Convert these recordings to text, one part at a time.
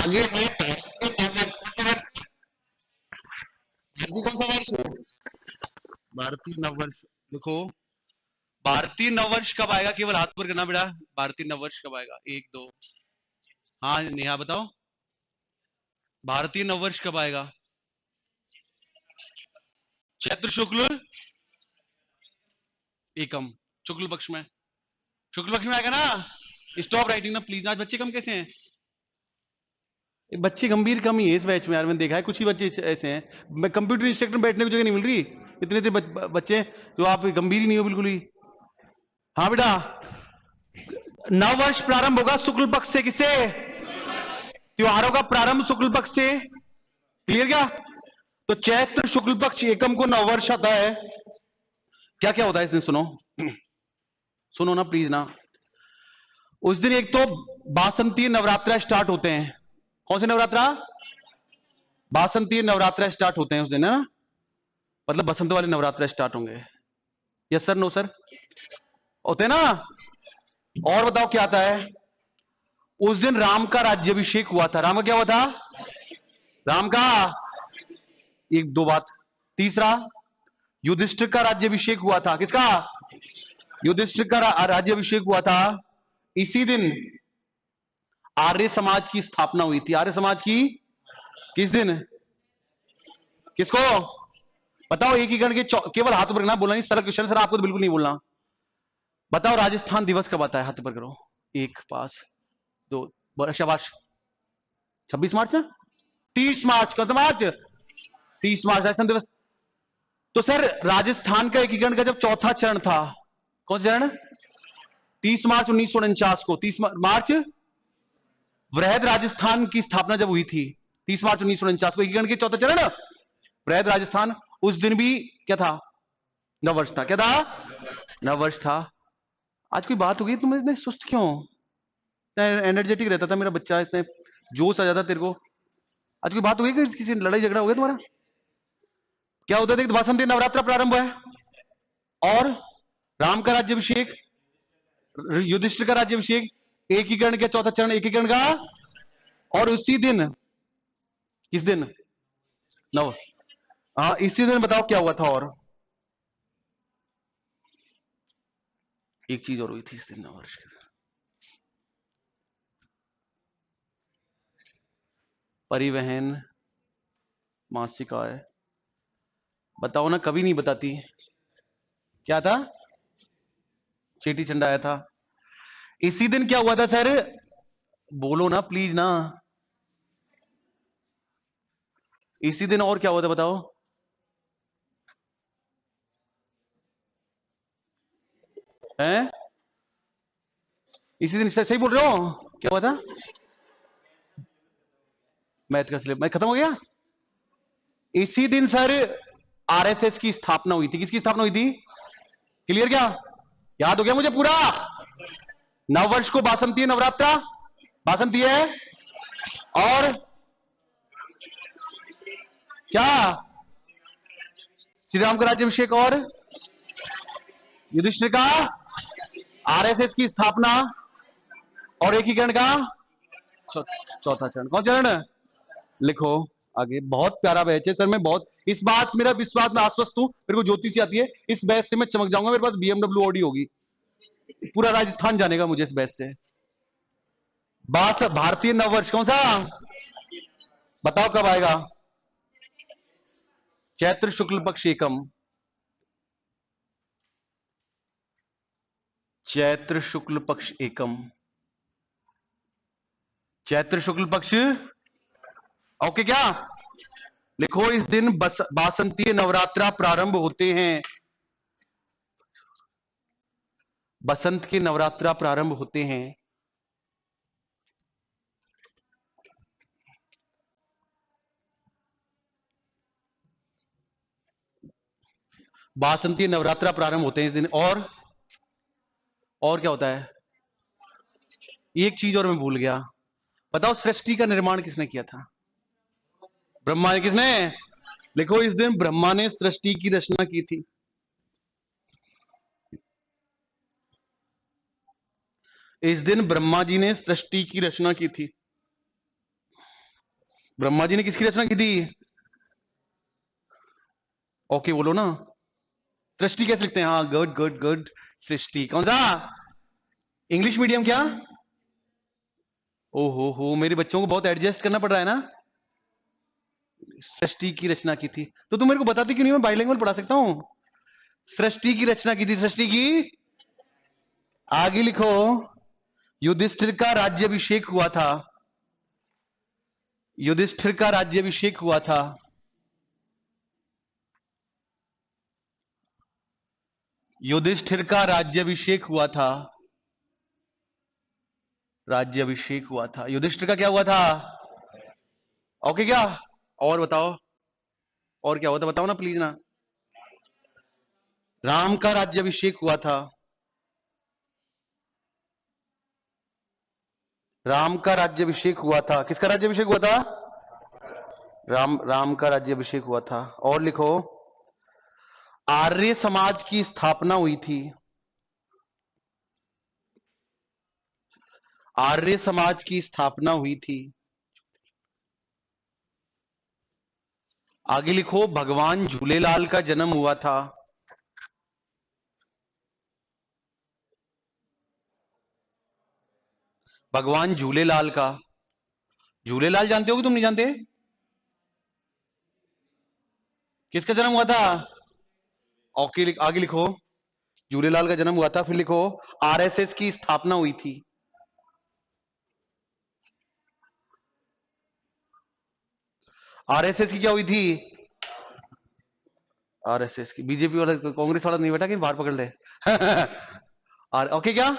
आगे है भारतीय कौन सा वर्ष है? भारतीय नववर्ष। देखो भारतीय नववर्ष कब आएगा, केवल हाथ पर करना बेटा। भारतीय नववर्ष कब आएगा? एक दो, हाँ नेहा बताओ, भारतीय नववर्ष कब आएगा? चैत्र शुक्ल एकम, शुक्ल पक्ष में, शुक्ल पक्ष में आएगा ना। स्टॉप राइटिंग ना प्लीज। आज बच्चे कम कैसे हैं? बच्चे गंभीर कम ही है इस बैच में यार, मैंने देखा है कुछ ही बच्चे ऐसे हैं। मैं कंप्यूटर इंस्ट्रक्टर में बैठने की जगह नहीं मिल रही, इतने इतने बच्चे जो आप गंभीर ही नहीं हो बिल्कुल ही। हाँ बेटा, नव वर्ष प्रारंभ होगा शुक्ल पक्ष से। किससे? त्योहारों का प्रारंभ शुक्ल पक्ष से। क्लियर क्या? तो चैत्र शुक्ल पक्ष एकम को नव वर्ष आता है। क्या क्या होता है इस दिन सुनो, सुनो ना प्लीज ना। उस दिन एक तो बासंतीय नवरात्रा स्टार्ट होते हैं। कौन से नवरात्रा? बासंतीय नवरात्रा स्टार्ट होते हैं उस दिन, है ना, मतलब बसंत वाले नवरात्रा स्टार्ट होंगे। यस सर, नो सर, होते हैं ना। और बताओ क्या आता है? उस दिन राम का राज्याभिषेक हुआ था। राम का क्या हुआ था? राम का, एक दो बात। तीसरा, युधिष्ठिर का राज्याभिषेक हुआ था। किसका? युधिष्ठिर का राज्याभिषेक हुआ था। इसी दिन आर्य समाज की स्थापना हुई थी। आर्य समाज की किस दिन? किसको बताओ? एक ही गण के केवल हाथ पर करना, बोलना नहीं सर। क्वेश्चन सर आपको तो बिल्कुल नहीं बोलना। बताओ राजस्थान दिवस कब आता है? हाथ पर करो। एक, पास, दो, शाबाश। 26 मार्च ना? 30 मार्च। कौन सा मार्च? 30 मार्च राजस्थान दिवस। तो सर राजस्थान का एकीकरण का जब चौथा चरण था, कौन सा चरण? 30 मार्च 1949 को। 30 मार्च वृहद राजस्थान की स्थापना जब हुई थी, 30 मार्च 1949 को एकीकरण के चौथा चरण वृहद राजस्थान। उस दिन भी क्या था? नववर्ष था। क्या था? नववर्ष था। आज कोई बात हो गई? तुम इतने सुस्त क्यों? इतना एनर्जेटिक रहता था मेरा बच्चा, इतने जोश आ जाता तेरे को। आज कोई बात हो गई? किसी लड़ाई झगड़ा हो गया तुम्हारा? क्या होता था? बसंती नवरात्र प्रारंभ है और राम का राज्याभिषेक, युधिष्ठिर का राज्याभिषेक, एकीकरण के चौथा चरण एकीकरण का। और उसी दिन, किस दिन? नव, हाँ इसी दिन बताओ क्या हुआ था? और एक चीज और हुई थी इस दिन नववर्ष के दिन। परिवहन मासिक आय। बताओ ना, कभी नहीं बताती। क्या था? चेटी चंड आया था। इसी दिन क्या हुआ था सर? बोलो ना प्लीज ना। इसी दिन और क्या हुआ था बताओ? हैं? इसी दिन सही बोल रहे हो? क्या हुआ था? मैथ का सिलेबस मैं खत्म हो गया। इसी दिन सर आरएसएस की स्थापना हुई थी। किसकी स्थापना हुई थी? क्लियर क्या? याद हो गया मुझे पूरा? नववर्ष को बासंतीय नवरात्रा, बासंतीय है। और क्या? श्री राम का राज्याभिषेक और युधिष्ठिर का आरएसएस की स्थापना और एकीकरण का चौथा चरण। कौन चरण? लिखो आगे। बहुत प्यारा बैच है सर। मैं बहुत इस बात, मेरा विश्वास में आश्वस्त हूं। मेरे को ज्योतिषी आती है, इस बैच से मैं चमक जाऊंगा। मेरे पास बीएमडब्ल्यू ऑडी होगी, पूरा राजस्थान जानेगा मुझे इस बैच से। बास भारतीय नववर्ष कौन सा? बताओ कब आएगा? चैत्र शुक्ल पक्ष एकम। चैत्र शुक्ल पक्ष एकम, चैत्र शुक्ल पक्ष। ओके क्या? लिखो इस दिन बासंतीय नवरात्रा प्रारंभ होते हैं। बसंत के नवरात्रा प्रारंभ होते हैं। बासंतीय नवरात्रा प्रारंभ होते हैं इस दिन। और क्या होता है? एक चीज और मैं भूल गया। बताओ सृष्टि का निर्माण किसने किया था? ब्रह्मा ने। किसने? लिखो इस दिन ब्रह्मा ने सृष्टि की रचना की थी। इस दिन ब्रह्मा जी ने सृष्टि की रचना की थी। ब्रह्मा जी ने किसकी रचना की थी? ओके बोलो ना। सृष्टि कैसे लिखते हैं? हाँ, गुड गुड गुड। सृष्टि कौन सा? इंग्लिश मीडियम क्या? ओहो हो, मेरे बच्चों को बहुत एडजस्ट करना पड़ रहा है ना। सृष्टि की रचना की थी तो तुम मेरे को बताती क्यों नहीं? मैं बाइलिंगुअल पढ़ा सकता हूं। सृष्टि की रचना की थी, सृष्टि की। आगे लिखो। युधिष्ठिर का राज्याभिषेक हुआ था। युधिष्ठिर का राज्याभिषेक हुआ था। युधिष्ठिर का राज्याभिषेक हुआ था। राज्याभिषेक हुआ था। युधिष्ठिर का क्या हुआ था? ओके क्या? और बताओ, और क्या हुआ था? बताओ ना प्लीज ना। राम का राज्याभिषेक हुआ था। राम का राज्याभिषेक हुआ था। किसका राज्याभिषेक हुआ था? राम का राज्याभिषेक हुआ था। और लिखो। आर्य समाज की स्थापना हुई थी। आर्य समाज की स्थापना हुई थी। आगे लिखो। भगवान झूलेलाल का जन्म हुआ था। भगवान झूलेलाल का। झूलेलाल जानते हो कि तुम नहीं जानते? किसका जन्म हुआ था? ओके आगे लिखो। झूलेलाल का जन्म हुआ था। फिर लिखो। आरएसएस की स्थापना हुई थी। आरएसएस की क्या हुई थी? आरएसएस की। बीजेपी वाला, कांग्रेस वाला नहीं बैठा कि बाहर पकड़ ले। और ओके क्या?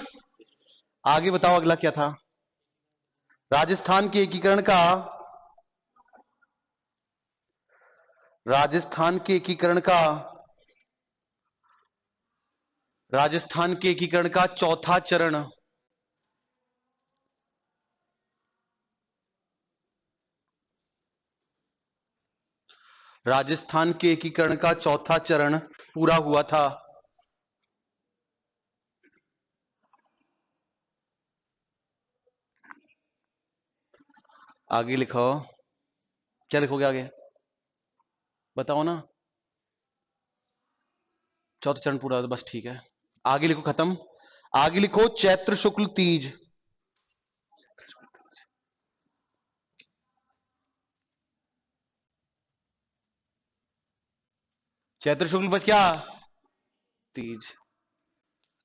आगे बताओ अगला क्या था? राजस्थान के एकीकरण का। राजस्थान के एकीकरण का। राजस्थान के एकीकरण का चौथा चरण। राजस्थान के एकीकरण का चौथा चरण पूरा हुआ था। आगे लिखो। क्या लिखोगे आगे? बताओ ना। चौथा चरण पूरा हुआ था, बस ठीक है। आगे लिखो। खत्म। आगे लिखो। चैत्र शुक्ल तीज। चैत्र शुक्ल बस क्या? तीज।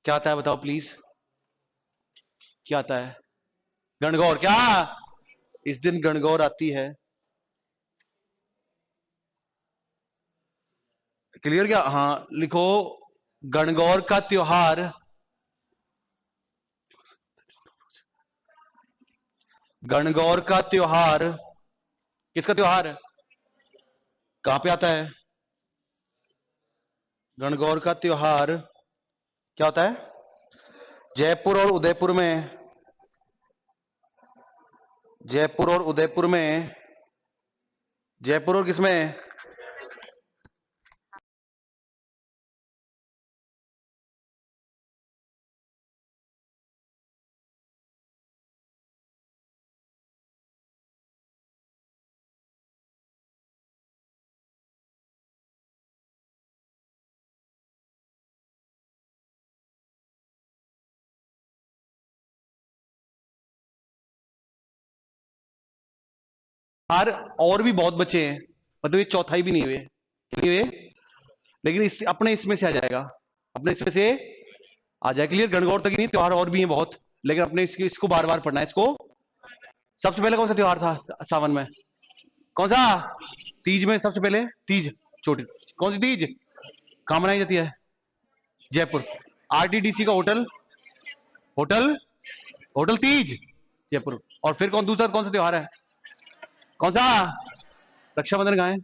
क्या आता है बताओ प्लीज? क्या आता है? गणगौर क्या? इस दिन गणगौर आती है। क्लियर क्या? हाँ लिखो। गणगौर का त्योहार। गणगौर का त्योहार। किसका त्योहार? कहां पे आता है? गणगौर का त्योहार क्या होता है? जयपुर और उदयपुर में। जयपुर और उदयपुर में। जयपुर और किसमें? और भी बहुत बचे हैं, मतलब ये चौथाई भी नहीं हुए, नहीं हुए, लेकिन इस अपने इसमें से आ जाएगा। अपने इसमें से आ जाए। क्लियर? गणगौर तक ही नहीं, त्योहार और भी हैं बहुत, लेकिन अपने इसको बार बार पढ़ना है इसको। सबसे पहले कौन सा त्योहार था सावन में? कौन सा? तीज में सबसे पहले तीज। छोटी कौन सी तीज? कहां मनाई जाती है? जयपुर। आरटीडीसी का hotel. Hotel. Hotel Teej Jaipur. और फिर दूसरा कौन सा त्योहार है? कौन सा? रक्षाबंधन कहां है?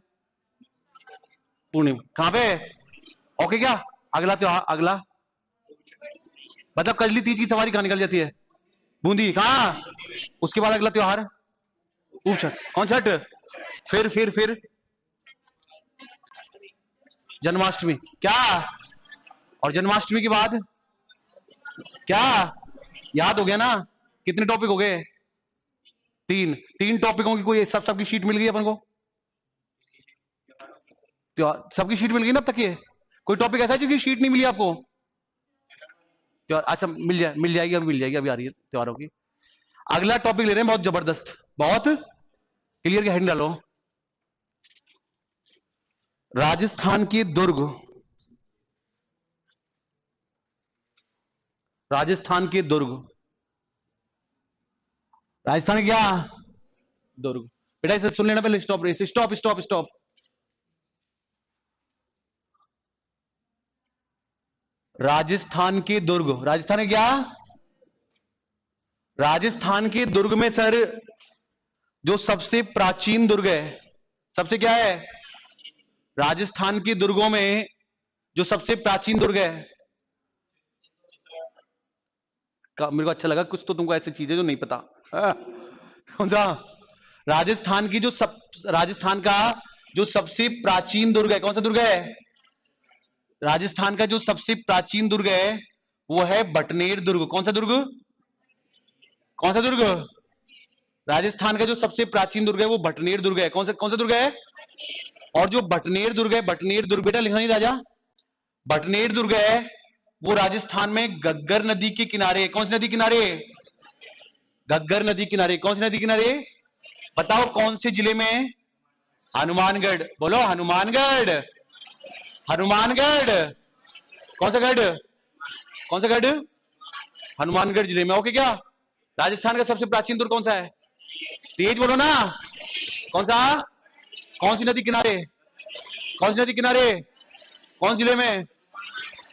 पूर्णिमा कहां पे? ओके क्या? अगला त्योहार अगला, मतलब कजली तीज की सवारी कहां निकल जाती है? बूंदी कहां? उसके बाद अगला त्योहार उप छठ। कौन छठ? फिर जन्माष्टमी क्या? और जन्माष्टमी के बाद क्या? याद हो गया ना? कितने टॉपिक हो गए? तीन तीन टॉपिकों की कोई सबकी शीट मिल गई अपन को? सबकी शीट मिल गई ना अब तक? ये कोई टॉपिक ऐसा है जिसकी शीट नहीं मिली आपको? अच्छा, मिल जाएगी, अभी मिल जाएगी, अभी आ रही है त्योहारों की। अगला टॉपिक ले रहे हैं बहुत जबरदस्त, बहुत क्लियर, क्या हेडिंग डालो, राजस्थान के दुर्ग। राजस्थान के दुर्ग, राजस्थान के क्या दुर्ग। बेटा इसे सुन लेना पहले, stop race, stop stop stop. Rajasthan के दुर्ग, राजस्थान के क्या, राजस्थान के दुर्ग में सर जो सबसे प्राचीन दुर्ग है, सबसे क्या है, राजस्थान के दुर्गों में जो सबसे प्राचीन दुर्ग है, मेरे को अच्छा लगा, कुछ तो तुमको ऐसी चीजें जो नहीं पता। कौन सा? राजस्थान की जो राजस्थान का जो सबसे प्राचीन दुर्ग है, कौन सा दुर्ग है? राजस्थान का जो सबसे प्राचीन दुर्ग है वो है बटनेर दुर्ग। कौन सा दुर्ग? कौन सा दुर्ग? राजस्थान का जो सबसे प्राचीन दुर्ग है वो बटनेर दुर्ग है। कौन सा दुर्ग है? और जो बटनेर दुर्ग है, बटनेर दुर्ग बेटा लिखना नहीं राजा, बटनेर दुर्ग है वो राजस्थान में गग्गर नदी के किनारे। कौन सी नदी किनारे? गग्गर नदी किनारे। कौन सी नदी किनारे? बताओ कौन से जिले में? हनुमानगढ़। बोलो हनुमानगढ़, हनुमानगढ़। कौन सा गढ़? कौन सा गढ़? हनुमानगढ़ जिले में। ओके क्या? राजस्थान का सबसे प्राचीन दुर्ग कौन सा है? तेज बोलो ना। कौन सा? कौन सी नदी किनारे? कौन सी नदी किनारे? कौन जिले में?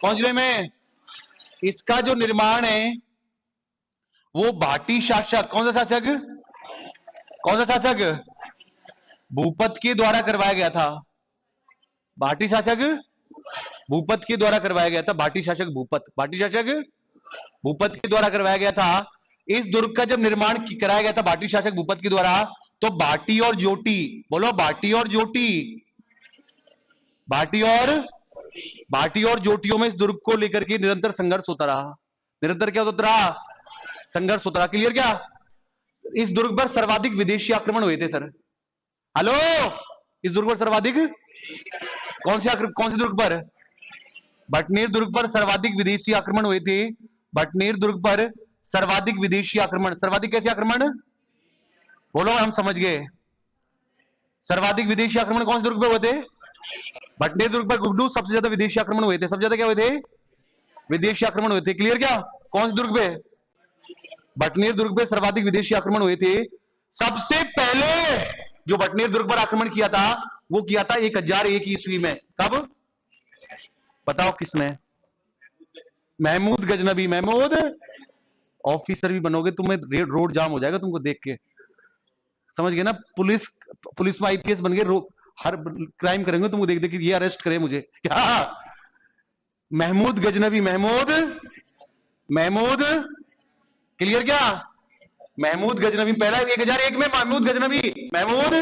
कौन जिले में? इसका जो निर्माण है वो भाटी शासक, कौन सा शासक? कौन सा शासक? भूपत के द्वारा करवाया गया था। भाटी शासक भूपत के द्वारा करवाया गया था। भाटी शासक भूपत, भाटी शासक भूपत के द्वारा करवाया गया था। इस दुर्ग का जब निर्माण कराया गया था भाटी शासक भूपत के द्वारा, तो भाटी और जोटी, बोलो भाटी और जोटी, भाटी और भाटी और जोटियों में इस दुर्ग को लेकर के निरंतर संघर्ष होता रहा। निरंतर क्या होता रहा? संघर्ष होता रहा। क्लियर क्या? इस दुर्ग पर सर्वाधिक विदेशी आक्रमण हुए थे सर। हेलो, इस दुर्ग पर सर्वाधिक, कौन से दुर्ग पर? बटनेर दुर्ग पर सर्वाधिक विदेशी आक्रमण हुए थे। बटनेर दुर्ग पर सर्वाधिक विदेशी आक्रमण। सर्वाधिक कैसे आक्रमण? बोलो, हम समझ गए। सर्वाधिक विदेशी आक्रमण कौन से दुर्ग पे हुए थे? बटनेर दुर्ग पर गुड्डू सबसे ज्यादा विदेशी आक्रमण हुए थे। सबसे ज्यादा क्या हुए थे? विदेशी आक्रमण हुए थे। क्लियर क्या? कौन से दुर्ग पे? बटनेर दुर्ग पे सर्वाधिक विदेशी आक्रमण हुए थे। सबसे पहले जो बटनेर दुर्ग पर आक्रमण किया था वो किया था 1001 ईस्वी में। कब? बताओ किसने? महमूद गजनबी। महमूद, ऑफिसर भी बनोगे तुम्हें, रोड जाम हो जाएगा तुमको देख के, समझ गए ना? पुलिस में आईपीएस बन गए, हर क्राइम करेंगे तुमको देख देख के, ये अरेस्ट करे मुझे क्या? महमूद गजनबी, महमूद, महमूद, क्लियर क्या? महमूद गजनबी पहला 1001 में महमूद गजनबी, महमूद,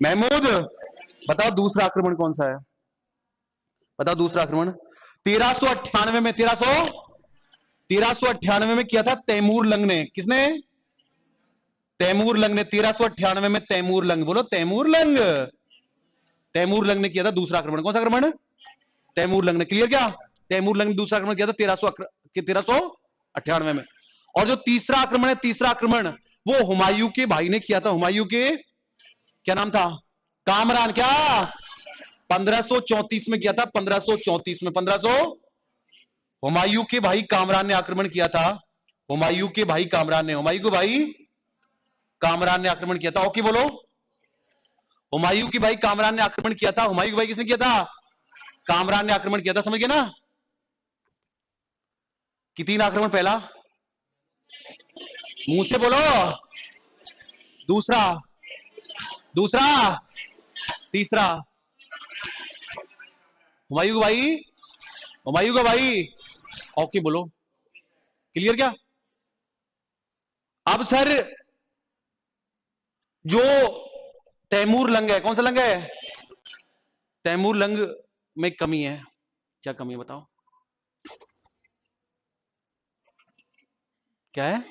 महमूद। बताओ दूसरा आक्रमण कौन सा है? बताओ दूसरा आक्रमण। 1398 में, 1398 में किया था तैमूर लंग ने। किसने? तैमूर लंग ने। 1398 में तैमूर लंग, बोलो तैमूर लंग, तैमूर लंग ने किया था दूसरा आक्रमण। कौन सा आक्रमण? तैमूर लंग ने। क्लियर क्या? तैमूर लंग ने दूसरा आक्रमण किया था 1398 में। और जो तीसरा आक्रमण है, तीसरा आक्रमण वो हुमायूं के भाई ने किया था। हुमायूं के क्या नाम था? कामरान। क्या? 1534 में किया था, 1534 में। 1500 हुमायूं के भाई कामरान ने आक्रमण किया था। हुमायूं के भाई कामरान ने, हुमायूं के भाई कामरान ने आक्रमण किया था। ओके बोलो, हुमायूं के भाई कामरान ने आक्रमण किया था। हुमायूं के भाई किसने किया था? कामरान ने आक्रमण किया था। समझ गए ना? कि तीन आक्रमण, पहला मुंह से बोलो, दूसरा, दूसरा, तीसरा। हुमायूं का भाई, हुमायूं का भाई। ओके बोलो, क्लियर क्या? अब सर जो तैमूर लंग है, कौन सा लंग है? तैमूर लंग में कमी है। क्या कमी है बताओ? क्या है?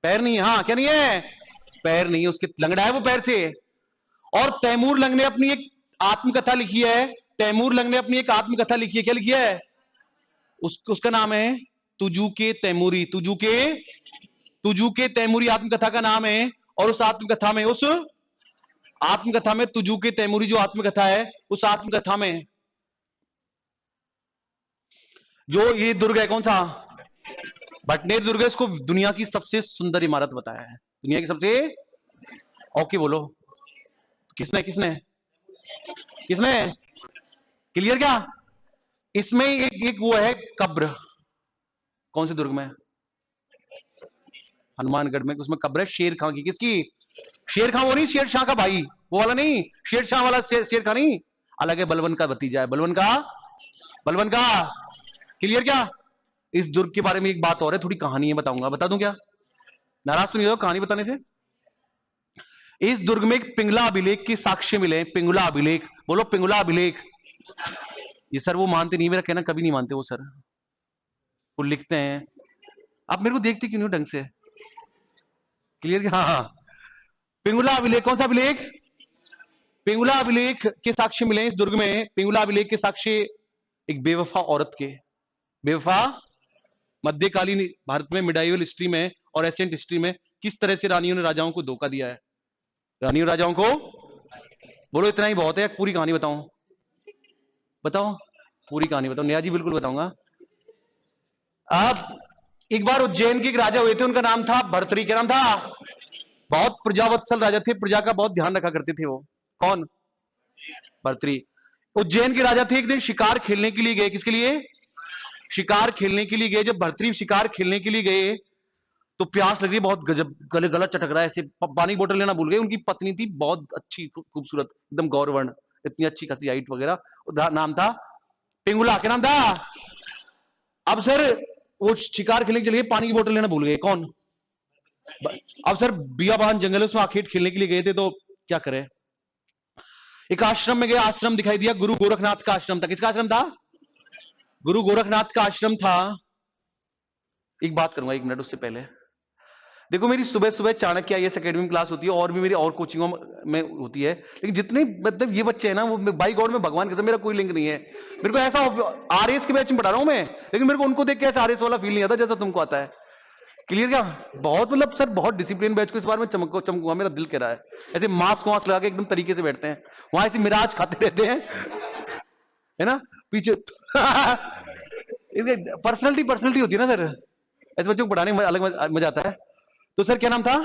पैर नहीं है, हाँ क्या नहीं है, पैर नहीं है, उसके लंगड़ा है वो पैर से। और तैमूर लंग ने अपनी एक आत्मकथा लिखी है, तैमूर लंग ने अपनी एक आत्मकथा लिखी है, क्या लिखी है, उसका नाम है तुजू के तैमूरी, तुजू के तैमूरी आत्मकथा का नाम है। और उस आत्मकथा में तुजू के तैमूरी जो आत्मकथा है, उस आत्मकथा में जो ये दुर्ग है, कौन सा, भटनेर दुर्ग है, इसको दुनिया की सबसे सुंदर इमारत बताया है, दुनिया की सबसे, ओके बोलो, किसने किसने किसने, क्लियर क्या, इसमें एक वो है कब्र, कौन से दुर्ग में, हनुमानगढ़ में, उसमें कब्र है शेर खां की, किसकी, शेर खां वो नहीं, शेर शाह का भाई, वो वाला नहीं, शेर शाह वाला शेर खां नहीं, अलग है, बलवन का भतीजा है, बलवन का, क्लियर क्या। इस दुर्ग के बारे में एक बात और है, थोड़ी कहानी है, बताऊंगा, बता दूं क्या, नाराज तो नहीं हो कहानी बताने से। इस दुर्ग में एक पिंगला अभिलेख के साक्ष्य मिले, पिंगला अभिलेख, बोलो पिंगला अभिलेख। ये सर वो मानते नहीं, मेरा कहना कभी नहीं मानते वो सर, वो लिखते हैं, आप मेरे को देखते क्यों नहीं ढंग से, क्लियर क्या, हाँ, पिंगुला अभिलेख, कौन सा अभिलेख, पिंगुला अभिलेख के साक्ष्य मिले इस दुर्ग में, पिंगुला अभिलेख के साक्ष्य एक बेवफा औरत के, बेवफा, मध्यकालीन भारत में मिडाइवल हिस्ट्री में और एसेंट हिस्ट्री में किस तरह से रानियों ने राजाओं को धोखा दिया है, रानियों राजाओं को, बोलो इतना ही बहुत है, पूरी कहानी बताऊं, बताओ पूरी कहानी बताओ, नया जी बिल्कुल बताऊंगा। आप एक बार उज्जैन के एक राजा हुए थे, उनका नाम था भर्तरी, क्या नाम था, बहुत प्रजावत्सल राजा थे, प्रजा का बहुत ध्यान रखा करते थे वो, कौन, भर्तरी। उज्जैन के राजा थे, एक दिन शिकार खेलने के लिए गए, किसके लिए, शिकार खेलने के लिए गए। जब भर्तरी शिकार खेलने के लिए गए तो प्यास लग रही, बहुत गजब, गला चटक रहा है, ऐसे पानी बोतल लेना भूल गए। उनकी पत्नी थी बहुत अच्छी खूबसूरत, एकदम गौरवर्ण, इतनी अच्छी खासी हाइट वगैरह, नाम था पिंगुला, क्या नाम था। अब सर वो शिकार खेलने के लिए पानी की बोतल लेना भूल गए, कौन, अब सर बियाबान जंगल उसमें आखेट खेलने के लिए गए थे, तो क्या करें, एक आश्रम में गए, आश्रम दिखाई दिया, गुरु गोरखनाथ का आश्रम था, किसका आश्रम था, गुरु गोरखनाथ का आश्रम था। एक बात करूंगा 1 मिनट उससे पहले, देखो मेरी सुबह सुबह चाणक्य आईएएस एकेडमी में क्लास होती है, और भी मेरी और कोचिंगों में होती है, लेकिन जितने मतलब ये बच्चे हैं ना, वो बाई गॉड में भगवान के साथ मेरा कोई लिंक नहीं है। मेरे को ऐसा आरएस के बैच में पढ़ा रहा हूं मैं, लेकिन मेरे को उनको देख के ऐसा आरएस वाला फील नहीं आता जैसा तुमको आता है, क्लियर क्या, बहुत मतलब सर बहुत डिसिप्लिन बैच को इस बार में चमकूंगा, मेरा दिल कह रहा है, ऐसे मास्क वास्क लगा के एकदम तरीके से बैठते हैं, वहां ऐसे मिराज खाते रहते हैं, है ना, पीछे पर्सनलिटी होती है ना सर, ऐसे बच्चों को पढ़ाने में अलग मजा आता है। तो सर क्या नाम था,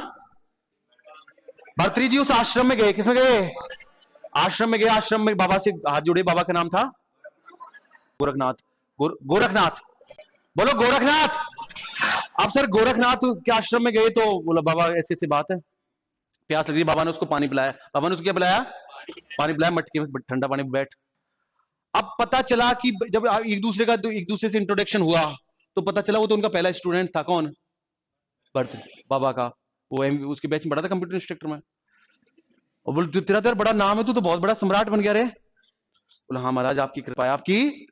भर्तरी जी उस आश्रम में गए, किसमें गए, आश्रम में गए, आश्रम में बाबा से हाथ जोड़े, बाबा का नाम था गोरखनाथ, गोरखनाथ, बोलो गोरखनाथ। अब सर गोरखनाथ के आश्रम में गए तो बोला बाबा ऐसी ऐसी बात है, प्यास लगी, बाबा ने उसको पानी पिलाया, बाबा ने उसको क्या पिलाया, पानी पिलाया, मटके में ठंडा पानी, बैठ। अब पता चला कि जब एक दूसरे से इंट्रोडक्शन हुआ तो पता चला वो तो उनका पहला स्टूडेंट था, कौन, भर्त बाबा का, वो उसके बैच में पढ़ा था कंप्यूटर इंस्ट्रक्टर में। और बोल तेरा तेरा बड़ा नाम है, तू तो बहुत बड़ा सम्राट बन गया रे। बोला हाँ महाराज आपकी कृपा है, आपकी,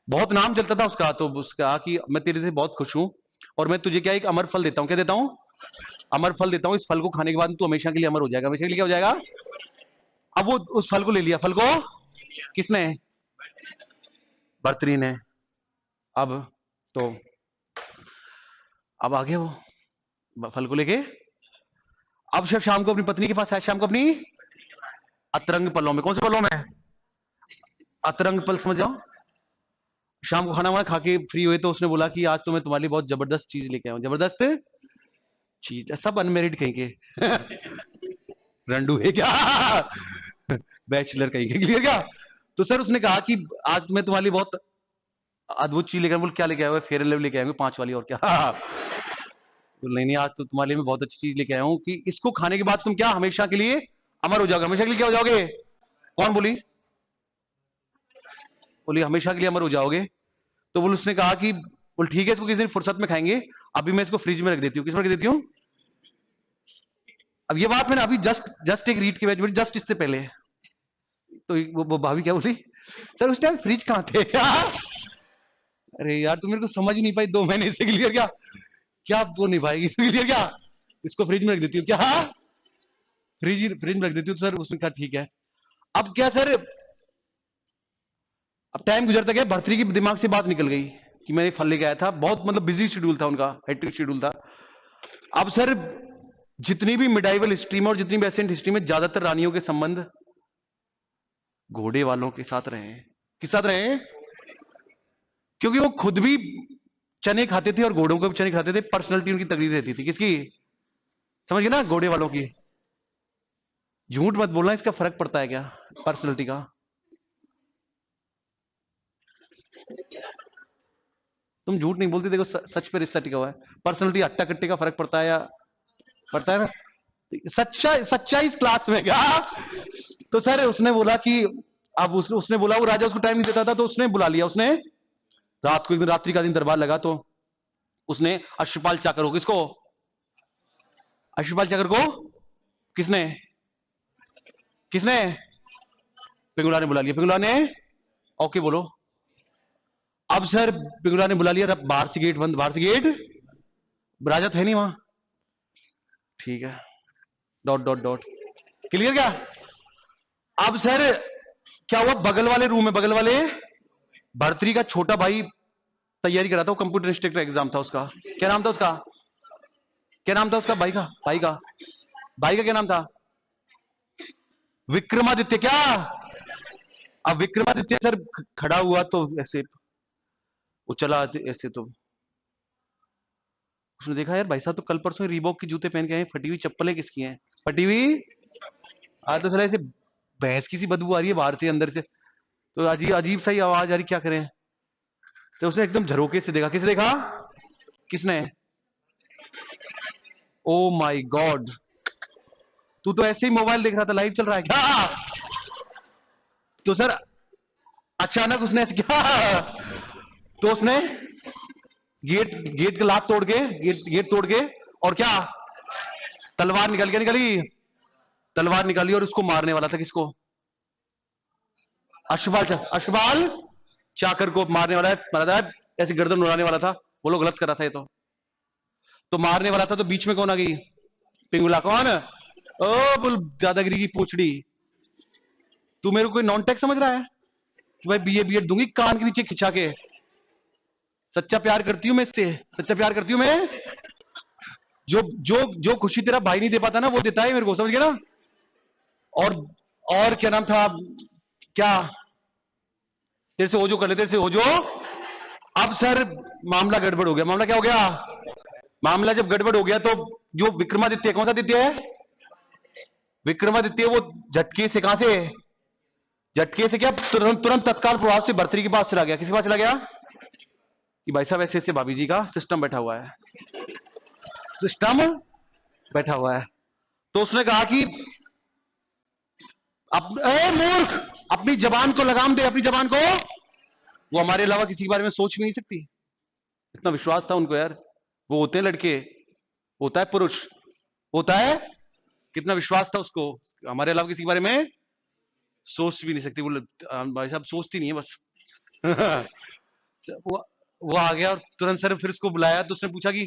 बहुत नाम चलता था उसका। तो उसका कि मैं तेरे से बहुत खुश हूं, और मैं तुझे क्या एक अमर फल देता हूं, क्या देता हूं, अमर फल देता हूं, इस फल को खाने के बाद तू हमेशा के लिए अमर हो जाएगा, हमेशा के लिए क्या हो जाएगा। अब वो उस फल को ले लिया, फल को किसने, भर्तरी ने। अब तो अब आगे वो फल को लेके, अब जब शाम को अपनी पत्नी के पास आया, शाम को अपनी अतरंग पलों में, कौन से पलों में, अतरंग पल समझ जाओ। शाम को खाना वाना खा के फ्री हुए तो उसने बोला कि आज तो मैं तुम्हारे लिए बहुत जबरदस्त चीज लेके आया हूं, जबरदस्त चीज, सब अनमेरिड कहीं के रंडू है क्या बैचलर कहीं के, क्लियर क्या। तो सर उसने कहा कि आज मैं तुम्हारे लिए बहुत अद्भुत चीज लेकर, बोल क्या लेके आया हुआ, फेयर लेवल लेके आएंगे 5 वाली, और क्या तो नहीं आज तो तुम्हारे लिए मैं बहुत अच्छी चीज लेके आया हूं कि इसको खाने के बाद तुम क्या हमेशा के लिए अमर हो जाओगे, हमेशा के लिए क्या हो जाओगे, कौन बोली, बोली हमेशा के लिए अमर हो जाओगे। तो बोल उसने कहा कि बोल ठीक है इसको किसी दिन फुर्सत में खाएंगे, अभी मैं इसको फ्रिज में रख देती हूँ, किस में रख देती हूँ। अब ये बात मैंने अभी जस्ट एक रीड के बैच जस्ट इससे पहले, तो वो भाभी क्या बोली, सर उस टाइम फ्रिज कहाँ थे क्या अरे यार तुम मेरे को समझ नहीं पाई 2 महीने से, क्लियर क्या। क्या वो निभाएगी? क्लियर क्या? इसको फ्रिज में रख देती हूँ क्या? फ्रिज में रख देती हूँ। सर उसने कहा ठीक है। अब क्या सर, अब टाइम गुजरता गया, भर्तरी की दिमाग से बात निकल गई कि मैं फल लेके आया था, बहुत मतलब बिजी शेड्यूल था उनका, हेक्टिक शेड्यूल था। अब सर जितनी भी मिडाइवल हिस्ट्री में और जितनी भी एसेंट हिस्ट्री में ज्यादातर रानियों के संबंध घोड़े वालों के साथ रहे हैं। किस साथ रहे हैं? क्योंकि वो खुद भी चने खाते थे और घोड़ों को भी चने खाते थे। पर्सनैलिटी उनकी तगड़ी रहती थी। किसकी? समझ गए ना? घोड़े वालों की। झूठ मत बोलना, इसका फर्क पड़ता है क्या पर्सनैलिटी का? तुम झूठ नहीं बोलती, देखो सच पे रिश्ता टिका हुआ है। पर्सनैलिटी अट्टा कट्टे का फर्क पड़ता है या पड़ता है ना? सच्चाई इस क्लास में क्या? तो सर उसने बोला कि अब उसने बोला, वो राजा उसको टाइम नहीं देता था, तो उसने बुला लिया। उसने रात को, एक दिन रात्रि का दिन दरबार लगा, तो उसने अश्वपाल चाकर को, किसको? अश्वपाल चाकर को किसने किसने पिंगुला ने बुला लिया। पिंगुला ने ओके बोलो। अब सर पिंगुला ने बुला लिया, बाहर से गेट बंद, बाहर से गेट, राजा तो है नहीं वहां। ठीक है, डॉट डॉट डॉट, क्लियर क्या? अब सर क्या हुआ, बगल वाले रूम में, बगल वाले भर्तरी का छोटा भाई तैयारी कर रहा था, वो कंप्यूटर इंस्ट्रक्टर एग्जाम था उसका। क्या नाम था उसका? क्या नाम था उसका भाई का? भाई का क्या नाम था? विक्रमादित्य। क्या? अब विक्रमादित्य सर खड़ा हुआ तो ऐसे वो चला ऐसे, तो उसने देखा यार भाई साहब तो कल परसों रीबॉक के जूते पहन के आए, फटी हुई चप्पलें किसकी हैं? फटी हुई। आज तो चला ऐसे भैंस की सी बदबू आ रही है बाहर से अंदर से, तो अजीब अजीब सा ही आवाज आ रही, क्या करें? तो उसने एकदम झरोके से देखा। किसे देखा? किसने? ओ माय गॉड, तू तो ऐसे ही मोबाइल देख रहा था, लाइव चल रहा है क्या? तो सर अचानक उसने ऐसे क्या, तो उसने गेट गेट का लात तोड़ के, गेट तोड़ के, और क्या, तलवार निकाली, तलवार निकाली और उसको मारने वाला था। किसको? अश्वपाल चाकर को मारने वाला है, मारा था, ऐसे गर्दन उड़ाने वाला था। बोलो गलत कर रहा था ये तो मारने वाला था। तो बीच में कौन आ गई? पिंगुला। कौन? ओ बुल दादागिरी की पूछड़ी। तू मेरे को कोई नॉन टेक समझ रहा है कि भाई बीएड दूंगी कान के नीचे खिंचा के? सच्चा प्यार करती हूं मैं इससे, सच्चा प्यार करती हूं मैं। जो जो जो खुशी तेरा भाई नहीं दे पाता ना, वो देता है मेरे को, समझ गया ना? और क्या नाम था, क्या, तेरे से हो जो कर ले, तेरे से हो जो। अब सर मामला गड़बड़ हो गया। मामला क्या हो गया? मामला जब गड़बड़ हो गया तो जो विक्रमादित्य, कौन सा आदित्य है? विक्रमादित्य, वो झटके से, कहां से? झटके से क्या, तुरंत तत्काल प्रभाव से भर्तरी के पास चला गया। किसके पास चला गया? कि भाई साहब ऐसे ऐसे भाभी जी का सिस्टम बैठा हुआ है, सिस्टम बैठा हुआ है। तो उसने कहा कि मूर्ख, अपनी जबान को लगाम दे, अपनी जबान को। वो हमारे अलावा किसी के बारे में सोच भी नहीं सकती। इतना विश्वास था उनको यार। वो होते हैं लड़के, होता है पुरुष, होता है। कितना विश्वास था उसको, हमारे अलावा किसी के बारे में सोच भी नहीं सकती। बोले भाई साहब सोचती नहीं है बस। वो आ गया और तुरंत सर फिर उसको बुलाया, तो उसने पूछा कि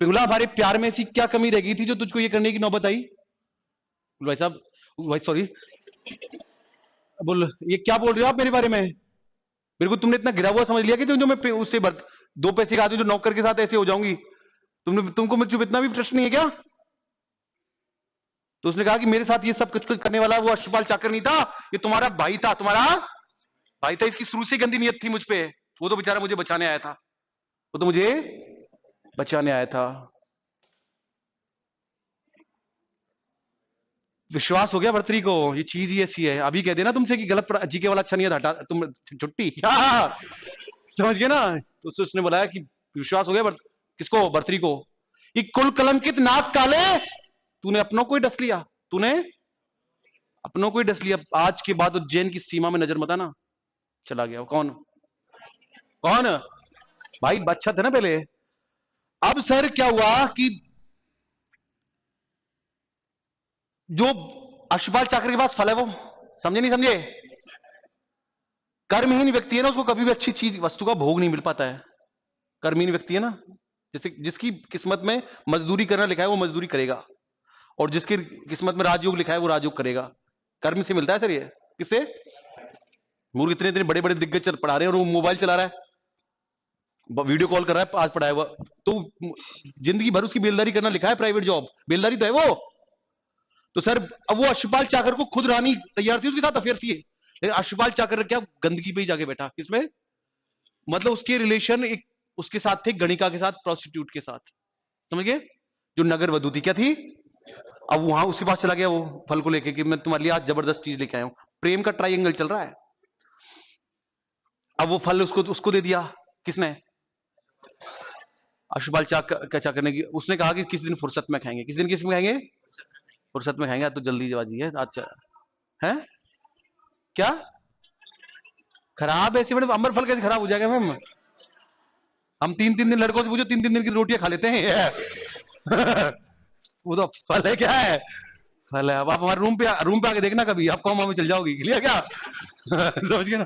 पिंगला हमारे प्यार में ऐसी क्या कमी रह गई थी जो तुझको ये करने की नौबत आई? भाई साहब, भाई सॉरी, बोल ये क्या बोल रहे हो आप मेरे बारे में? मेरे को तुमने इतना गिरा हुआ समझ लिया कि जो मैं उससे दो पैसे का आदमी जो नौकर के साथ ऐसे हो जाऊंगी? तुमको मुझे इतना भी प्रश्न नहीं है क्या? तो उसने कहा कि मेरे साथ ये सब कुछ करने वाला वो अश्वपाल चाकर नहीं था, ये तुम्हारा भाई था, तुम्हारा भाई था। इसकी शुरू से गंदी नियत थी मुझ पे। वो तो बेचारा मुझे बचाने आया था, वो तो मुझे बचाने आया था। विश्वास हो गया भर्तरी को, ये चीज ही ऐसी है। अभी कह देना तुमसे कि गलत जीके वाला अच्छा नहीं है, हटा तुम छुट्टी। समझ गए ना? तो उसने बताया कि विश्वास हो गया किसको? भर्तरी को। कि कुल कलंकित नाक काले, तूने अपनों को ही डस लिया, तूने अपनों को ही डस लिया। आज के बाद उज्जैन की सीमा में नजर मत आना। चला गया। कौन? कौन भाई? अच्छा था ना पहले। अब सर क्या हुआ कि जो अश्वपाल चाकर के पास फल है, वो समझे नहीं समझे? कर्महीन व्यक्ति है ना, उसको कभी भी अच्छी चीज वस्तु का भोग नहीं मिल पाता है। कर्महीन व्यक्ति है ना, जैसे जिसकी किस्मत में मजदूरी करना लिखा है वो मजदूरी करेगा, और जिसकी किस्मत में राजयोग लिखा है वो राजयोग करेगा। कर्म से मिलता है सर ये। किससे? मूर्ख इतने इतने बड़े बड़े दिग्गज पढ़ा रहे हैं और वो मोबाइल चला रहा है, वीडियो कॉल कर रहा है, आज पढ़ाया हुआ, तो जिंदगी भर उसकी बेलदारी करना लिखा है, प्राइवेट जॉब, बेलदारी तो है वो। तो सर अब वो अशुपाल चाकर को खुद रानी तैयार थी, उसके साथ अफेयर थी, लेकिन अशुपाल चाकर क्या गंदगी पे ही जाके बैठा। किसमें? मतलब उसके रिलेशन एक उसके साथ थे, गणिका के साथ, प्रोस्टिट्यूट के साथ, समझ गए? जो नगर वधु थी, क्या थी? अब वहां उसके पास चला गया वो फल को लेके कि मैं तुम्हारे लिए आज जबरदस्त चीज लेके आया हूं। प्रेम का ट्राइंगल चल रहा है। अब वो फल उसको उसको दे दिया। किसने? अशुपाल चाकर ने। उसने कहा कि किस दिन फुर्सत में खाएंगे। किस दिन किस में खाएंगे? फुर्सत में खाएंगे। तो जल्दीबाजी है। अच्छा है क्या खराब? ऐसे मैडम अमर फल कैसे खराब हो जाएगा मैम? हम तीन तीन दिन लड़कों से पूछो, तीन तीन दिन की रोटियां खा लेते हैं। वो तो फल है, क्या है? फल है। अब आप हमारे रूम पे आके देखना कभी, आप कॉमा में चल जाओगी। क्लियर क्या? समझ गए ना?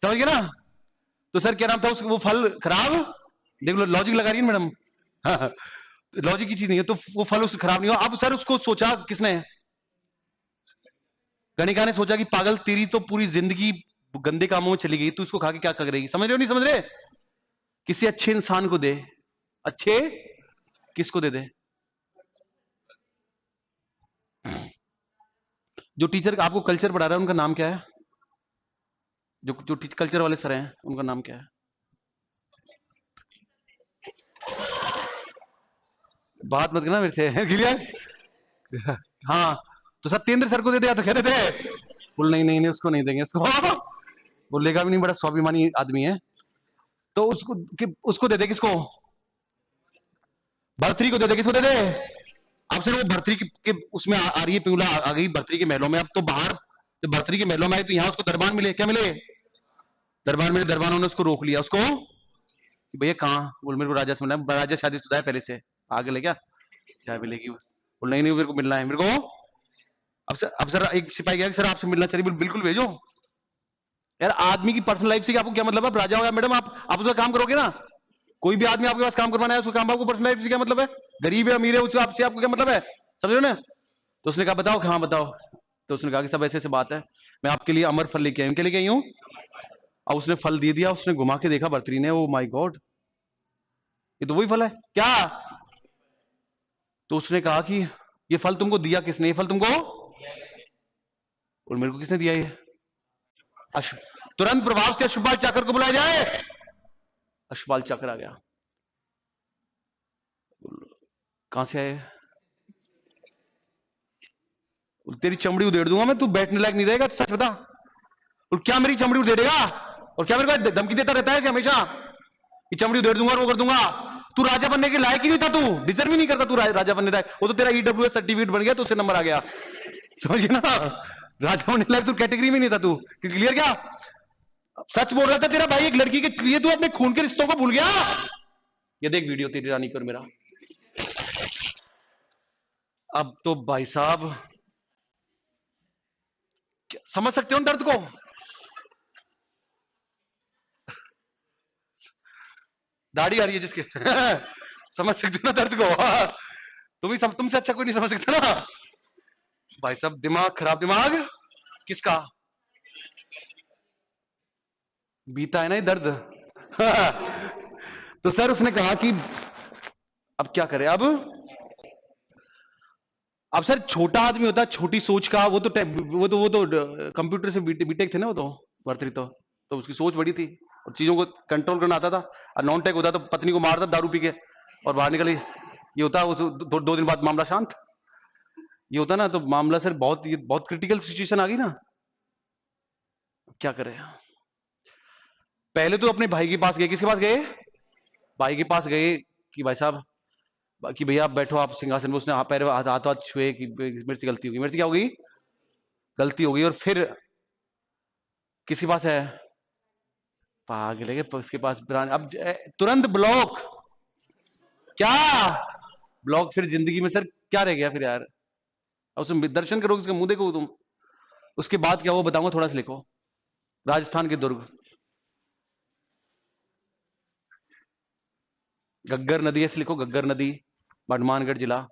समझ गए ना? तो सर क्या नाम था वो फल खराब? देख लो, लॉजिक लगा रही है मैडम। लॉजिक की चीज नहीं है, तो वो फल उस खराब नहीं हो। अब सर उसको सोचा किसने? गणिका ने सोचा कि पागल, तेरी तो पूरी जिंदगी गंदे कामों में चली गई, तू इसको खा के क्या करेगी? समझ रहे हो नहीं समझ रहे? किसी अच्छे इंसान को दे। अच्छे किसको दे दे? जो टीचर आपको कल्चर पढ़ा रहा है उनका नाम क्या है? जो जो कल्चर वाले सर हैं उनका नाम क्या है? बात मत करना मेरे से। क्लियर? हाँ, तो सत्येंद्र सर को दे दिया तो कह रहे थे। बोल नहीं नहीं नहीं, उसको नहीं देंगे, उसको बोलेगा भी नहीं, बड़ा स्वाभिमानी आदमी है। तो उसको दे दे। किसको? भर्तरी को दे दे। किसको दे दे? अब सर वो भर्तरी के उसमें आ रही है, पिंगला आ गई भर्तरी के महलों में। अब तो बाहर जब भर्तरी के महलों में आई तो यहाँ उसको दरबार मिले। क्या मिले? दरबार मिले। दरबारों ने उसको रोक लिया। उसको कि भैया कहाँ? बोल मेरे को राजा से मिलना है। राजा शादीशुदा है पहले से, आगे ले क्या चाय मिलेगी? बोल नहीं नहीं, मेरे को मिलना है मेरे को। अब सर एक सिपाही गया, सर आपसे मिलना चाहिए। बिल्कुल भेजो। यार आदमी की पर्सनल लाइफ से आपको क्या मतलब है? आप राजा हो या मैडम, आप उसका काम करोगे ना। कोई भी आदमी आपके पास काम करवाना है, उसका काम, आपको पर्सनल लाइफ से क्या मतलब है? गरीब है अमीर है, उसका आपसे आपको क्या मतलब है? समझ रहे हो ना? तो उसने कहा बताओ। हाँ बताओ। तो उसने कहा कि सब ऐसे ऐसे बात है, मैं आपके लिए अमर फल लेके आई हूँ। क्या लेके आई हूँ? और उसने फल दे दिया। उसने घुमा के देखा बर्तरी ने, ओ माय गॉड, ये तो वही फल है क्या? तो उसने कहा कि ये फल तुमको दिया किसने? ये फल तुमको? और मेरे को किसने दिया ये? तुरंत प्रभाव से अशुपाल चाकर को बुलाया जाए। अशुपाल चाकर आ गया। कहां से आए? तेरी चमड़ी उधेड़ दूंगा मैं, तू बैठने लायक नहीं रहेगा। सच बता। और क्या मेरी चमड़ी उधेड़ेगा? और क्या मेरे को धमकी देता रहता है हमेशा कि चमड़ी उधेड़ दूंगा और वो कर दूंगा? तू राजा बनने के लायक ही नहीं था, तू डिजर्व ही नहीं करता तू राजा बनने लायक। वो तो तेरा ईडब्ल्यूएस सर्टिफिकेट बन गया तो उससे नंबर आ गया। समझिए ना? राजा बनने लायक तू कैटेगरी में नहीं था तू। क्लियर क्या? सच बोल रहा था तेरा भाई एक लड़की के लिए, तू अपने खून के रिश्तों को भूल गया। ये देख वीडियो तेरी रानी की और मेरा। अब तो भाई साहब समझ सकते हो दर्द को? दाढ़ी आ रही है जिसके। समझ सकते हो ना दर्द को? तुमसे अच्छा कोई नहीं समझ सकता ना भाई साहब। दिमाग खराब। दिमाग किसका? बीता है ना ये दर्द। तो सर उसने कहा कि अब क्या करें? अब सर छोटा आदमी होता है, छोटी सोच का। वो तो कंप्यूटर से बीटेक थे ना वो तो भर्तरी तो उसकी सोच बड़ी थी और चीजों को कंट्रोल करना आता था। और नॉन टेक होता तो पत्नी को मारता दारू पी के और बाहर निकल। ये होता वो दो दिन बाद मामला शांत। ये होता ना तो मामला सर बहुत क्रिटिकल सिचुएशन आ गई ना। क्या करें? पहले तो अपने भाई के पास गए। किसके पास गए? भाई के पास गए कि भाई साहब, कि भैया आप बैठो, आप सिंहासन में। उसने पैर हाथ हाथ छुए कि मेरे से गलती होगी। मेरे से क्या होगी? गलती हो गई। और फिर किसके पास है? पागल है उसके पास अब तुरंत ब्लॉक। क्या ब्लॉक? फिर जिंदगी में सर क्या रह गया फिर यार? उसमें दर्शन करोगे, उसके मुंह देखो तुम। उसके बाद क्या वो बताऊंगा, थोड़ा सा लिखो। राजस्थान के दुर्ग। गग्गर नदी, ऐसे लिखो, गग्गर नदी, हनुमानगढ़ जिला।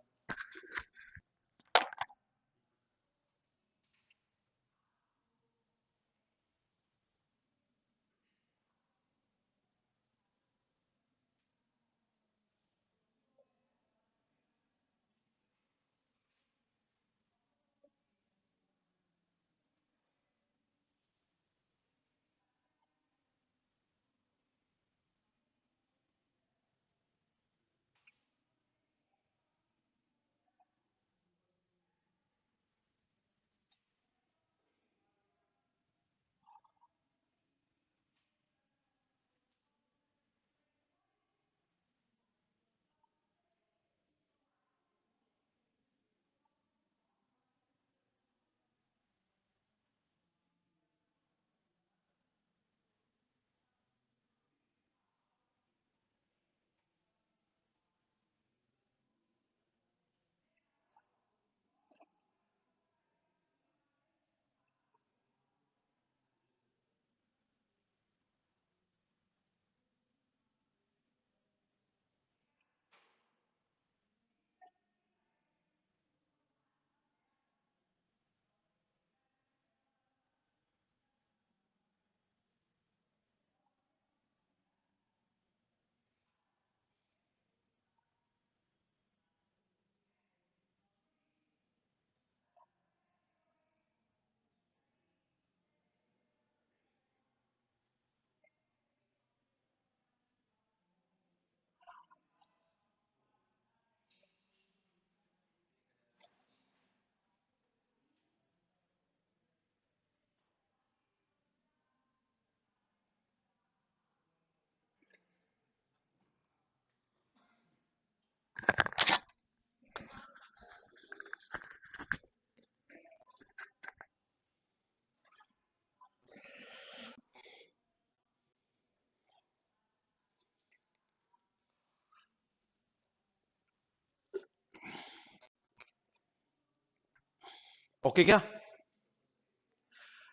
ओके क्या,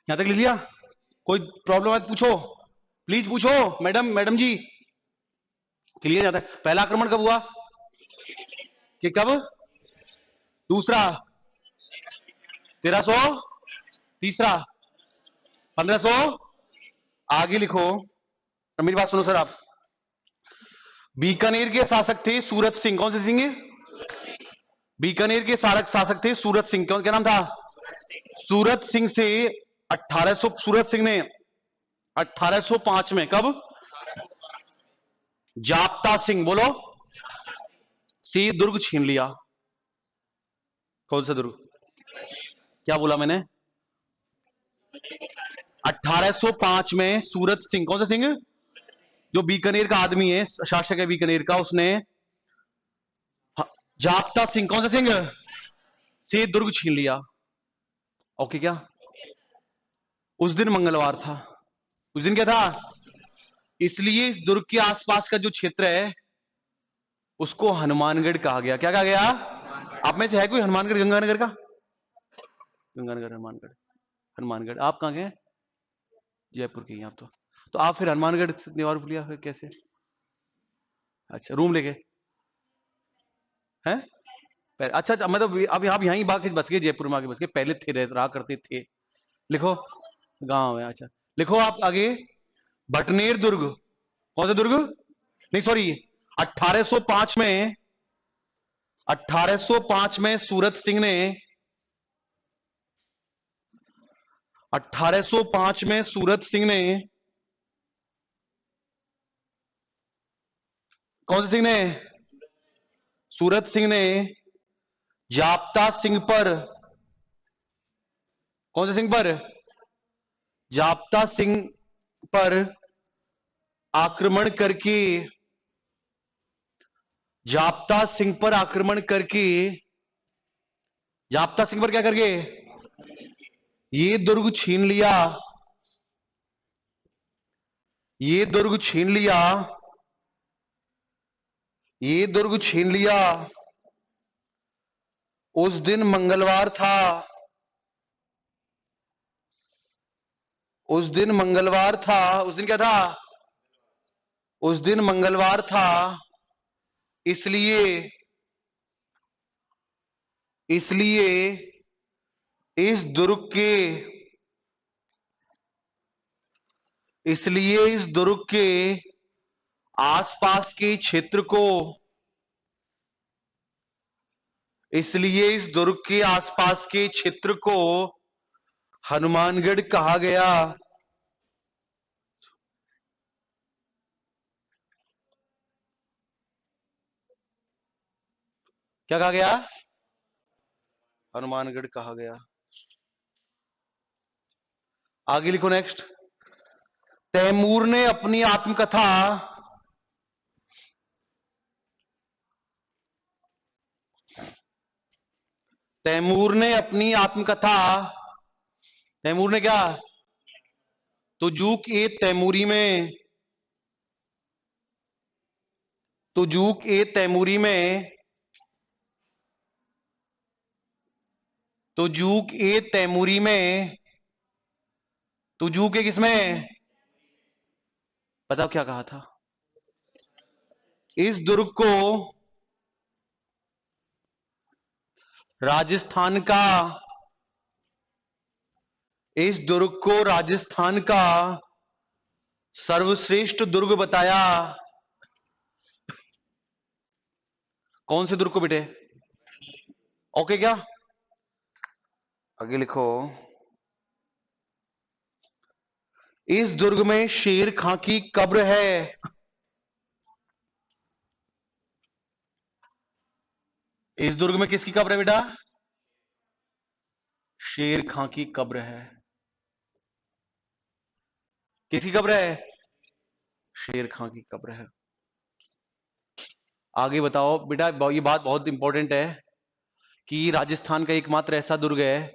यहां तक लिख लिया? कोई प्रॉब्लम है तो पूछो, प्लीज पूछो। मैडम, मैडम जी, क्लियर जाता है? पहला आक्रमण कब हुआ, कि कब? दूसरा 1300, तीसरा 1500, आगे लिखो। मेरी बात सुनो सर आप। बीकानेर के शासक थे सूरत सिंह। कौन से सिंह? बीकानेर के शासक थे सूरत सिंह। क्या नाम था? सूरत सिंह से 1800, सूरत सिंह ने 1805 में, कब? जाप्ता सिंह, बोलो, से दुर्ग छीन लिया। कौन सा दुर्ग? क्या बोला मैंने? 1805 में सूरत सिंह, कौन सा सिंह? जो बीकानेर का आदमी है, शासक है बीकानेर का, उसने जाप्ता सिंह, कौन सा सिंह, से दुर्ग छीन लिया। ओके क्या? उस दिन मंगलवार था। उस दिन क्या था? इसलिए इस दुर्ग के आसपास का जो क्षेत्र है उसको हनुमानगढ़ कहा गया। क्या कहा गया? आप में से है कोई हनुमानगढ़, गंगानगर का? गंगानगर, हनुमानगढ़, हनुमानगढ़। आप कहां के हैं? जयपुर के हैं आप तो आप फिर हनुमानगढ़ निवार पुलिया फिर कैसे? अच्छा, रूम लेके हैं? अच्छा अच्छा, मतलब अब आप यहीं बाकी बस गए, जयपुर में आके बस गए, पहले थे, रहा करते थे। लिखो, गांव है। अच्छा, लिखो आप आगे। भटनेर दुर्ग। कौन सा दुर्ग? नहीं सॉरी, 1805 में, 1805 में सूरत सिंह ने, 1805 में सूरत सिंह ने, कौन से सिंह ने? सूरत सिंह ने जाप्ता सिंह पर, कौन से सिंह पर? जाप्ता सिंह पर आक्रमण करके, जाप्ता सिंह पर आक्रमण करके, जाप्ता सिंह पर क्या करके ये दुर्ग छीन लिया, ये दुर्ग छीन लिया, ये दुर्ग छीन लिया। उस दिन मंगलवार था, उस दिन मंगलवार था। उस दिन क्या था? उस दिन मंगलवार था। इसलिए इसलिए इस दुर्ग के इसलिए इस दुर्ग के आसपास के क्षेत्र को इसलिए इस दुर्ग के आसपास के क्षेत्र को हनुमानगढ़ कहा गया। क्या कहा गया? हनुमानगढ़ कहा गया। आगे लिखो नेक्स्ट। तैमूर ने अपनी आत्मकथा तैमूर ने अपनी आत्मकथा तैमूर ने क्या? तुजूक ए तैमूरी में तुजूक ए तैमूरी में तुजूक ए तैमूरी में तुजूक ए किसमें? बताओ क्या कहा था? इस दुर्ग को राजस्थान का इस दुर्ग को राजस्थान का सर्वश्रेष्ठ दुर्ग बताया। कौन से दुर्ग को बेटे? ओके क्या? आगे लिखो। इस दुर्ग में शेर खां की कब्र है। इस दुर्ग में किसकी कब्र है बेटा? शेर खां की कब्र है। किसकी कब्र है? शेर खां की कब्र है। आगे बताओ बेटा, ये बात बहुत इंपॉर्टेंट है कि राजस्थान का एकमात्र ऐसा दुर्ग है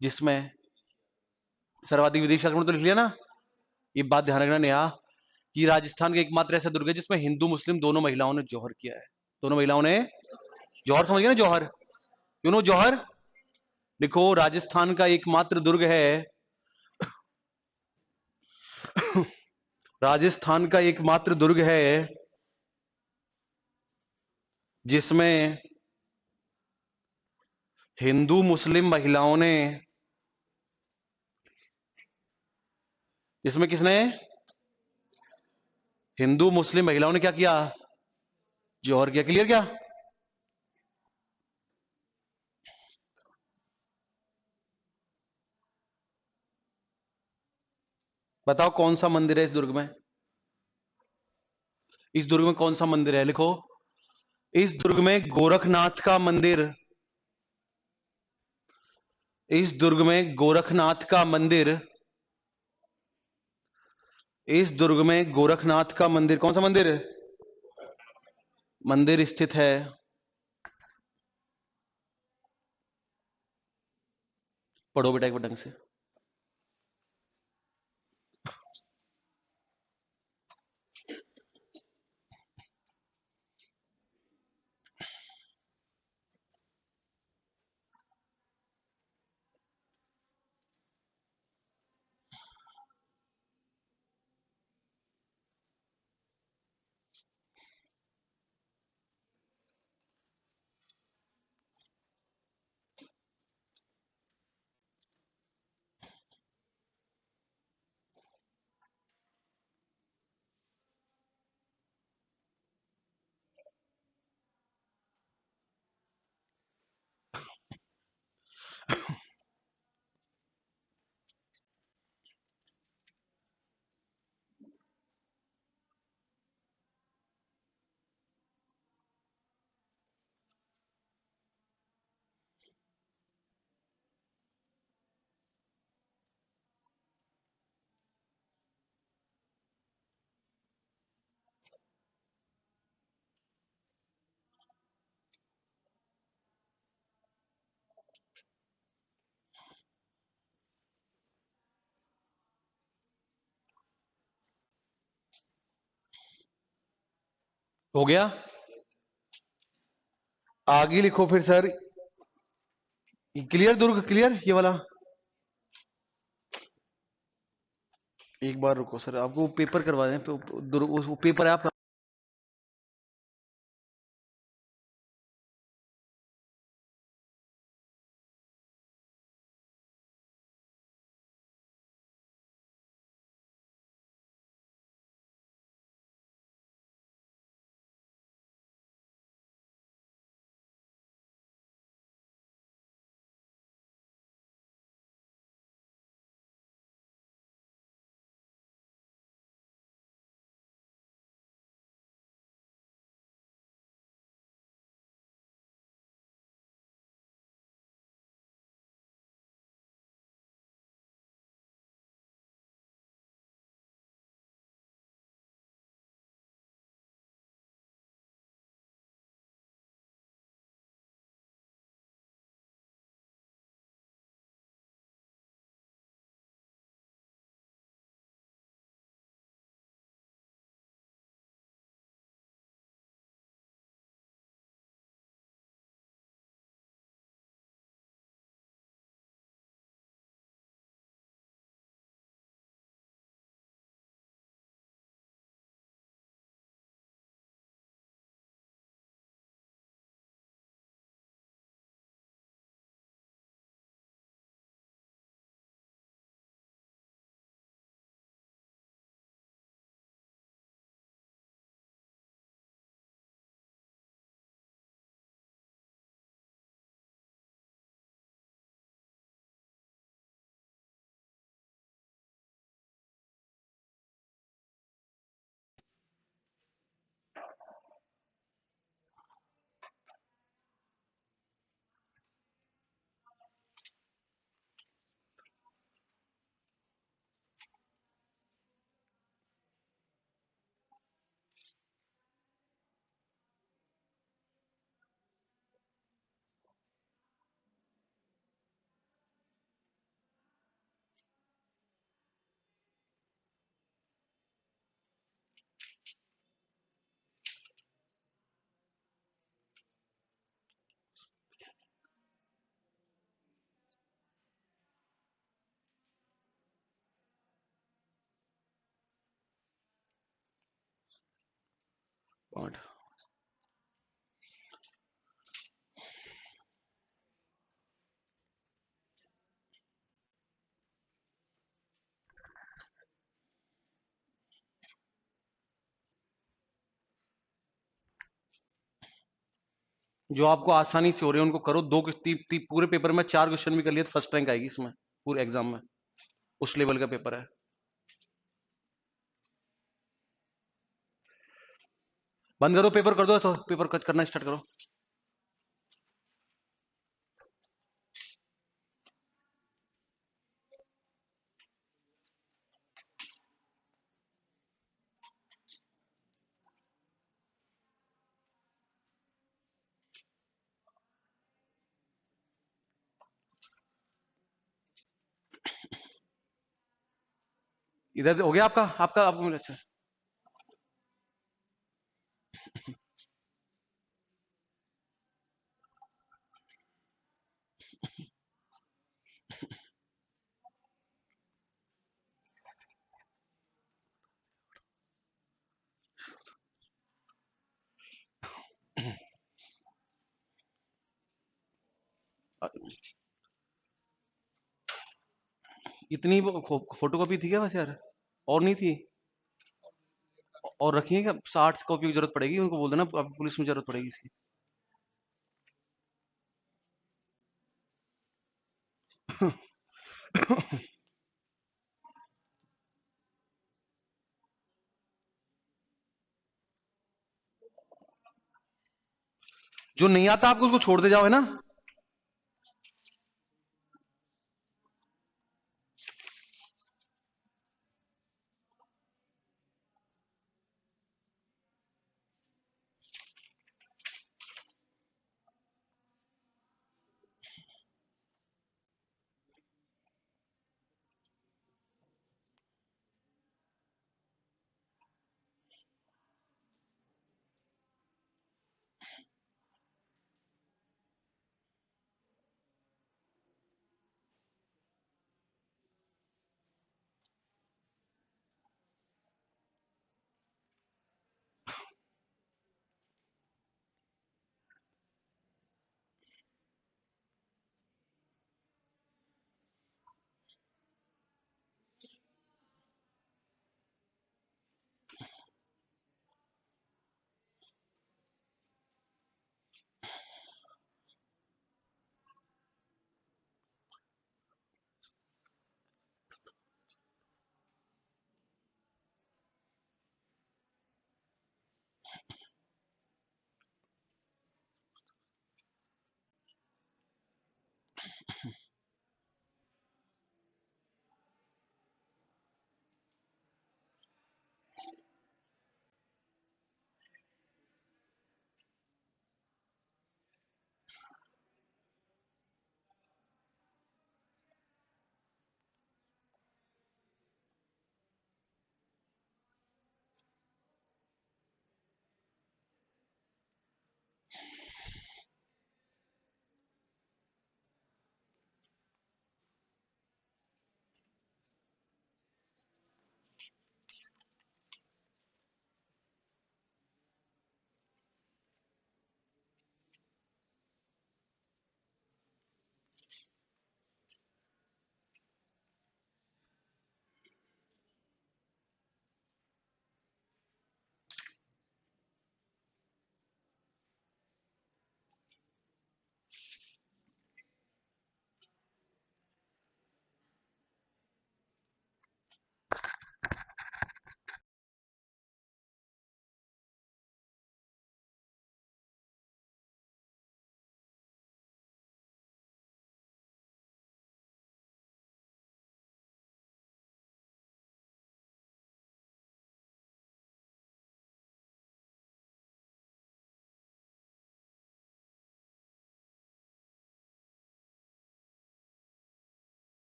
जिसमें सर्वाधिक विदेशी आक्रमण, तो लिख लिया ना? ये बात ध्यान रखना नेहा कि राजस्थान का एकमात्र ऐसा दुर्ग है जिसमें हिंदू मुस्लिम दोनों महिलाओं ने जौहर किया है। दोनों महिलाओं ने जौहर, समझ गए ना? जौहर, यू नो जौहर? लिखो, राजस्थान का एकमात्र दुर्ग है राजस्थान का एकमात्र दुर्ग है जिसमें हिंदू मुस्लिम महिलाओं ने जिसमें किसने? हिंदू मुस्लिम महिलाओं ने क्या किया? जौहर किया। क्लियर क्या? बताओ कौन सा मंदिर है इस दुर्ग में? इस दुर्ग में कौन सा मंदिर है? लिखो, इस दुर्ग में गोरखनाथ का मंदिर इस दुर्ग में गोरखनाथ का मंदिर इस दुर्ग में गोरखनाथ का मंदिर, कौन सा मंदिर मंदिर स्थित है। पढ़ो बेटा एक बार ढंग से। हो गया? आगे लिखो फिर सर। क्लियर दुर्ग? क्लियर ये वाला? एक बार रुको सर, आपको पेपर करवा दें, तो दुर्ग वो पेपर है आप पार्ट जो आपको आसानी से हो रहे हैं उनको करो। पूरे पेपर में 4 क्वेश्चन भी कर लिए तो फर्स्ट रैंक आएगी इसमें, पूरे एग्जाम में। उस लेवल का पेपर है। बंद करो, पेपर कर दो, तो पेपर करना स्टार्ट करो। इधर हो गया आपका आपका आपको मिला? अच्छा, इतनी फोटो कॉपी थी क्या बस यार? और नहीं थी? और रखी है क्या? 60 कॉपी की जरूरत पड़ेगी, उनको बोल देना अब पुलिस में जरूरत पड़ेगी इसकी। जो नहीं आता आपको उसको छोड़ते जाओ, है ना?